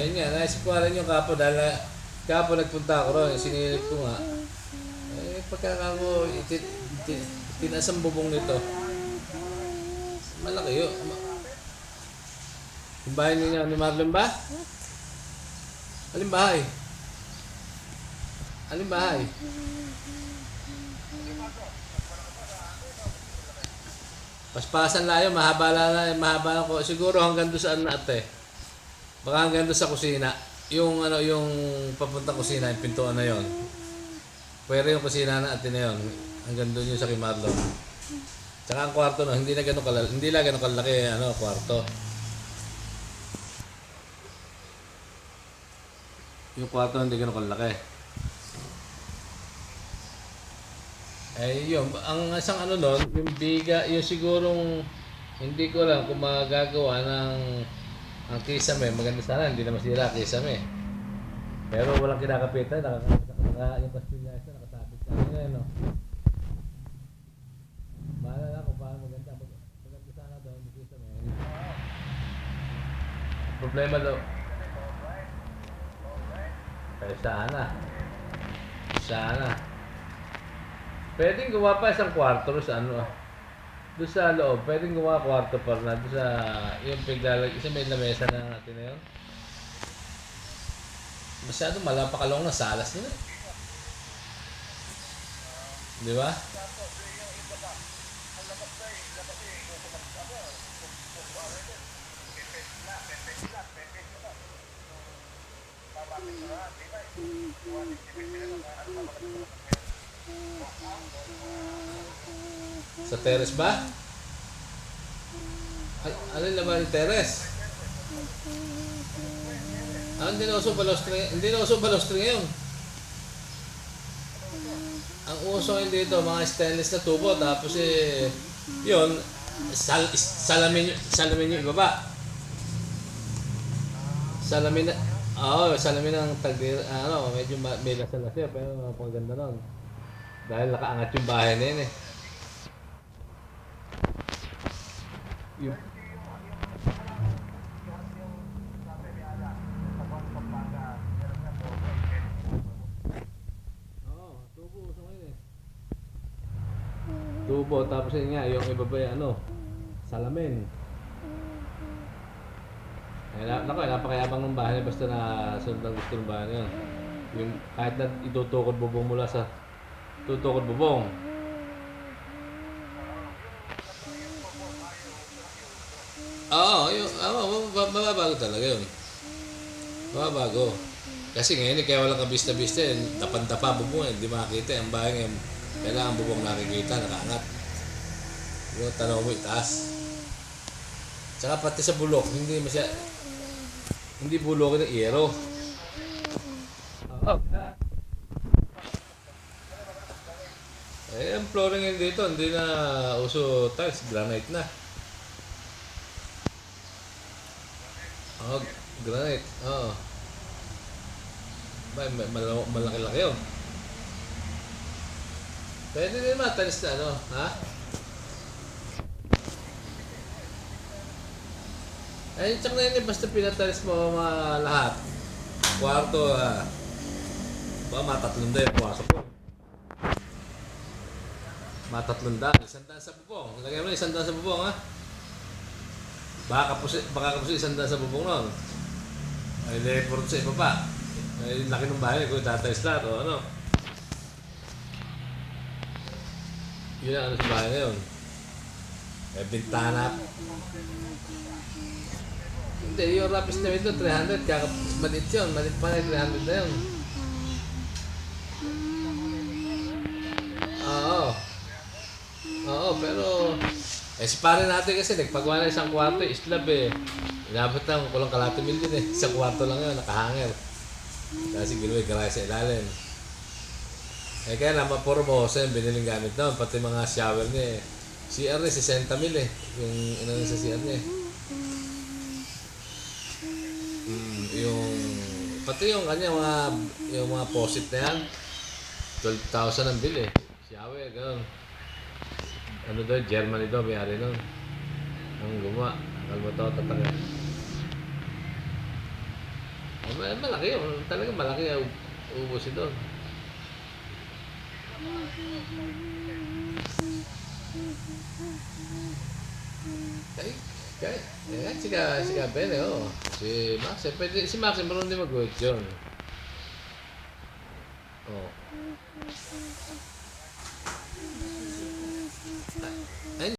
Ayun nga, naisip ko rin yung kapo dahil kapo nagpunta ako ron, sinilip ko nga. Eh, pagkakako, tinaas ang bubong nito. Malaki yun. Yung bahay niya ni Marlon ba? Alin bahay? Alin bahay? Paspasan layo, mahaba lang ko. Siguro hanggang doon sa ano ate. Baka hanggang doon sa kusina. Yung ano, yung papuntang kusina, yung pintuan na yon. Pwede yung kusina na ate na yon. Hanggang doon yung sa kay Marlon. Tsaka ang kwarto no, hindi lang ganun kalaki ano, kwarto. Yung kwarto hindi ganun kalaki. Eh yun, ang isang ano nun, yung biga, yung sigurong hindi ko lang kung magagawa ng ang kisame, maganda sana, hindi na masira kisame. Pero walang kinakapitan, yung pastilya isa, nakasabit sa akin no. Bahala na kung paano maganda sana daw yung kisame. Problema daw. Eh sana. Pwedeng gawa pa isang kwarto sa ano doon sa loob, pwedeng gawa kwarto pa na doon sa yung piglalag, isa may lamesa na natin na yun. Masyado malapakalong na salas nila. Di ba? Sa terrace ba? Ay, alin naman yung terrace? Hindi na uso balostre ngayon. Ang uso yun dito, mga stainless na tubo, tapos yun, salamin yung ibaba. Salamin ng tagdir, medyo may lasal-lasal, pero napakaganda nun. Dahil nakaangat yung bahay na yun eh. Yung tubo, tapos yun nga, yung iba ba yung salamin. Napakayabang ng bahay basta na sunod ang gusto ng bahay na yun. Yung kahit na itutukod bubong mula sa tutukod bubong. Mababago talaga yun. Mababago. Kasi ngayon, kaya walang kabista-bista yun. Tapan-tapa bubong hindi makakita. Ang bahay ngayon, kailangan bubong nakikita, nakaangat. Yung tanaw mo itaas. Tsaka pati sa bulok, hindi bulokin ng iyero. Ang flooring yun dito, hindi na uso tiles, granite na. Granite, malaki-laki yun. Pwede din matalis na ha? Ay, tsak na yun basta pinatalis mo mga lahat. Kwarto, baka matatlong yung puwasok ko. Matatlong isandaan sa bubong. Lagay mo na isandaan sa bubong, ha? Baka kapos isandaan sa bubong nun. Ay, leport sa iba pa. Ay, laki ng bahay kung tatalis lahat, o ano. Yun ang sa bahay na yun. May bintana. Hindi, yung rapis na ito, 300. Kaya malit yun. Malit pa na 300 na yun. Oo, pero si pare natin kasi nagpagawa na isang kwarto, islab eh. Inabot ng kulang kalahati milyon eh. Isang kwarto lang yun, nakahanger. Kasi ginawa garage sa ilalim. Kaya naman puro bosa yung biniling gamit doon. Pati mga shower niya eh. CR niya, 60,000 eh. Yung inano sa CR niya eh. Pati yung kanya yung mga faucet na yan, 12,000 ang bill eh. Shower, gano'n. Ano doon, Germany doon, may-ari nun. Ang gumawa, kalmo to, tatagay. Malaki yun. Talagang malaki ang ubusin doon. Ay, kahit, si Gabel, oh. Si Max, si Max, marunong din mag-work yun. Oh. Ay,